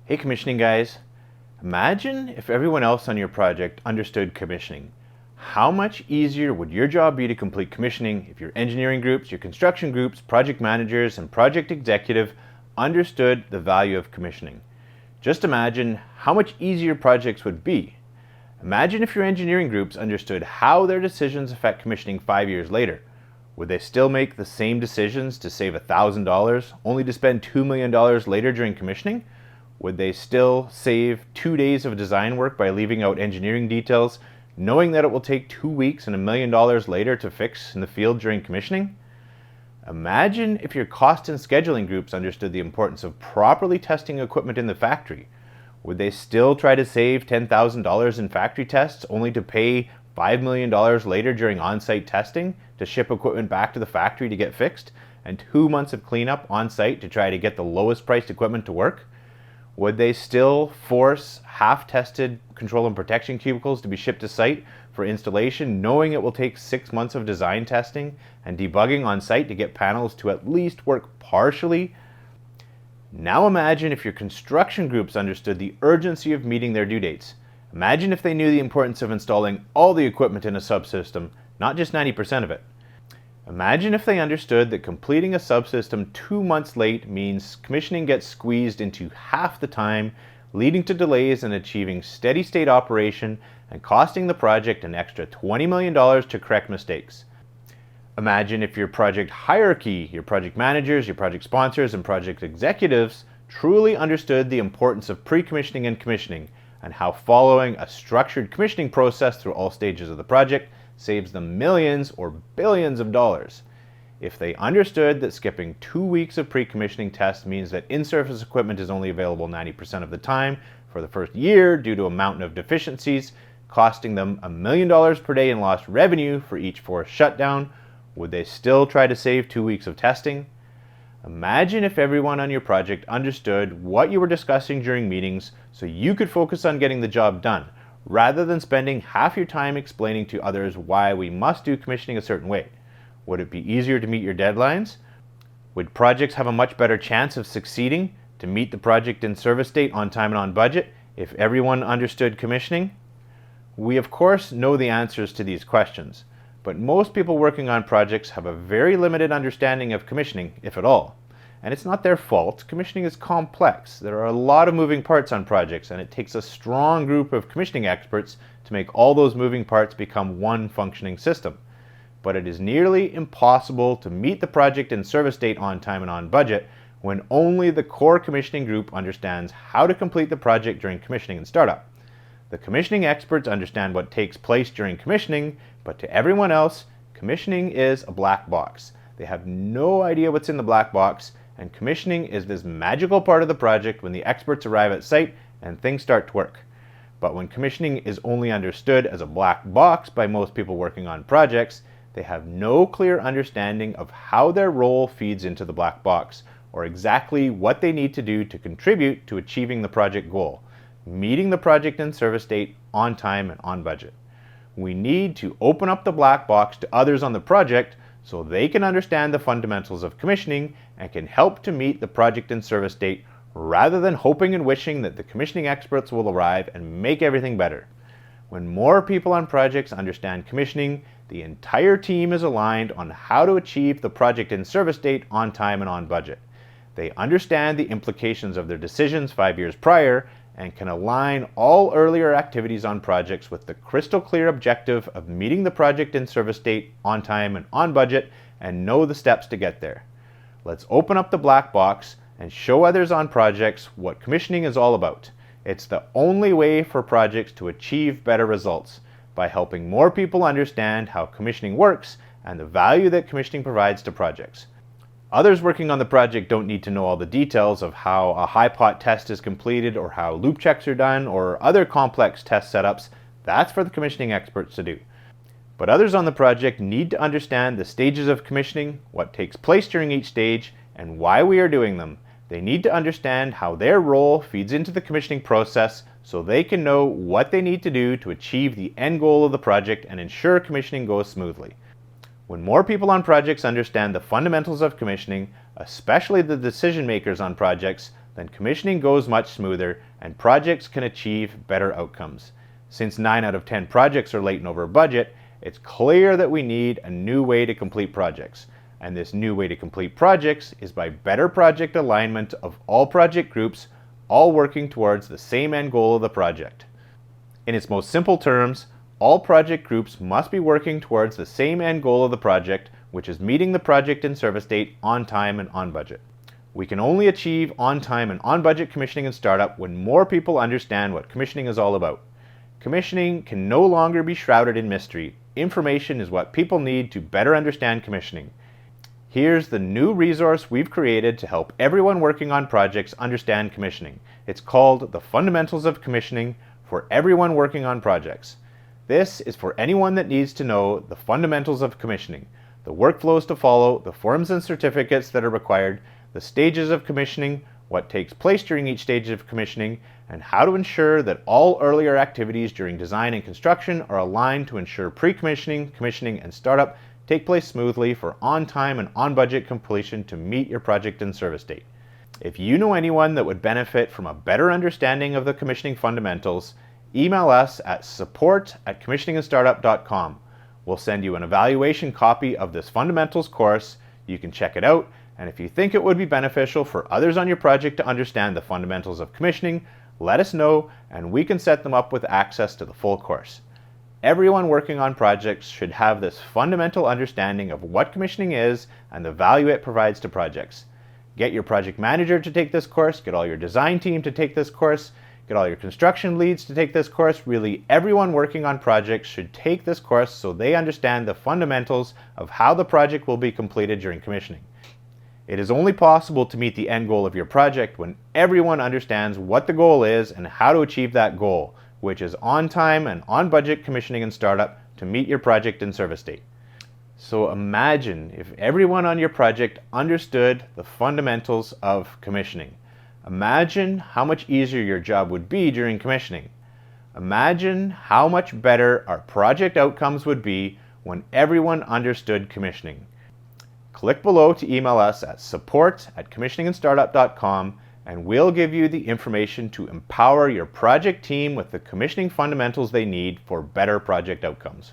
Hey commissioning guys, imagine if everyone else on your project understood commissioning. How much easier would your job be to complete commissioning if your engineering groups, your construction groups, project managers, and project executive understood the value of commissioning? Just imagine how much easier projects would be. Imagine if your engineering groups understood how their decisions affect commissioning 5 years later. Would they still make the same decisions to save $1,000 only to spend $2 million later during commissioning? Would they still save 2 days of design work by leaving out engineering details, knowing that it will take 2 weeks and $1 million later to fix in the field during commissioning? Imagine if your cost and scheduling groups understood the importance of properly testing equipment in the factory. Would they still try to save $10,000 in factory tests only to pay $5 million later during on-site testing to ship equipment back to the factory to get fixed, and 2 months of cleanup on-site to try to get the lowest priced equipment to work? Would they still force half-tested control and protection cubicles to be shipped to site for installation, knowing it will take 6 months of design testing and debugging on site to get panels to at least work partially? Now imagine if your construction groups understood the urgency of meeting their due dates. Imagine if they knew the importance of installing all the equipment in a subsystem, not just 90% of it. Imagine if they understood that completing a subsystem 2 months late means commissioning gets squeezed into half the time, leading to delays in achieving steady state operation and costing the project an extra $20 million to correct mistakes. Imagine if your project hierarchy, your project managers, your project sponsors, and project executives truly understood the importance of pre-commissioning and commissioning, and how following a structured commissioning process through all stages of the project saves them millions or billions of dollars. If they understood that skipping 2 weeks of pre-commissioning tests means that in-service equipment is only available 90% of the time for the first year due to a mountain of deficiencies, costing them $1 million per day in lost revenue for each forced shutdown, would they still try to save 2 weeks of testing? Imagine if everyone on your project understood what you were discussing during meetings so you could focus on getting the job done, rather than spending half your time explaining to others why we must do commissioning a certain way. Would it be easier to meet your deadlines? Would projects have a much better chance of succeeding to meet the project in service date on time and on budget if everyone understood commissioning? We of course know the answers to these questions, but most people working on projects have a very limited understanding of commissioning, if at all. And it's not their fault. Commissioning is complex. There are a lot of moving parts on projects, and it takes a strong group of commissioning experts to make all those moving parts become one functioning system. But it is nearly impossible to meet the project in service date on time and on budget when only the core commissioning group understands how to complete the project during commissioning and startup. The commissioning experts understand what takes place during commissioning, but to everyone else, commissioning is a black box. They have no idea what's in the black box, and commissioning is this magical part of the project when the experts arrive at site and things start to work. But when commissioning is only understood as a black box by most people working on projects, they have no clear understanding of how their role feeds into the black box, or exactly what they need to do to contribute to achieving the project goal, meeting the project in service date on time and on budget. We need to open up the black box to others on the project so they can understand the fundamentals of commissioning and can help to meet the project in service date, rather than hoping and wishing that the commissioning experts will arrive and make everything better. When more people on projects understand commissioning, the entire team is aligned on how to achieve the project in service date on time and on budget. They understand the implications of their decisions 5 years prior and can align all earlier activities on projects with the crystal clear objective of meeting the project in service date on time and on budget, and know the steps to get there. Let's open up the black box and show others on projects what commissioning is all about. It's the only way for projects to achieve better results, by helping more people understand how commissioning works and the value that commissioning provides to projects. Others working on the project don't need to know all the details of how a high pot test is completed or how loop checks are done or other complex test setups. That's for the commissioning experts to do. But others on the project need to understand the stages of commissioning, what takes place during each stage, and why we are doing them. They need to understand how their role feeds into the commissioning process so they can know what they need to do to achieve the end goal of the project and ensure commissioning goes smoothly. When more people on projects understand the fundamentals of commissioning, especially the decision makers on projects, then commissioning goes much smoother and projects can achieve better outcomes. Since 9 out of 10 projects are late and over budget, it's clear that we need a new way to complete projects. And this new way to complete projects is by better project alignment of all project groups, all working towards the same end goal of the project. In its most simple terms, all project groups must be working towards the same end goal of the project, which is meeting the project in service date on time and on budget. We can only achieve on time and on budget commissioning and startup when more people understand what commissioning is all about. Commissioning can no longer be shrouded in mystery. Information is what people need to better understand commissioning. Here's the new resource we've created to help everyone working on projects understand commissioning. It's called The Fundamentals of Commissioning for everyone working on projects. This is for anyone that needs to know the fundamentals of commissioning, the workflows to follow, the forms and certificates that are required, the stages of commissioning, what takes place during each stage of commissioning, and how to ensure that all earlier activities during design and construction are aligned to ensure pre-commissioning, commissioning, and startup take place smoothly for on-time and on-budget completion to meet your project in service date. If you know anyone that would benefit from a better understanding of the commissioning fundamentals, email us at support@commissioningandstartup.com. We'll send you an evaluation copy of this fundamentals course. You can check it out, and if you think it would be beneficial for others on your project to understand the fundamentals of commissioning, let us know and we can set them up with access to the full course. Everyone working on projects should have this fundamental understanding of what commissioning is and the value it provides to projects. Get your project manager to take this course, get all your design team to take this course, get all your construction leads to take this course. Really, everyone working on projects should take this course so they understand the fundamentals of how the project will be completed during commissioning. It is only possible to meet the end goal of your project when everyone understands what the goal is and how to achieve that goal, which is on time and on budget commissioning and startup to meet your project in service date. So imagine if everyone on your project understood the fundamentals of commissioning. Imagine how much easier your job would be during commissioning. Imagine how much better our project outcomes would be when everyone understood commissioning. Click below to email us at support@commissioningandstartup.com and we'll give you the information to empower your project team with the commissioning fundamentals they need for better project outcomes.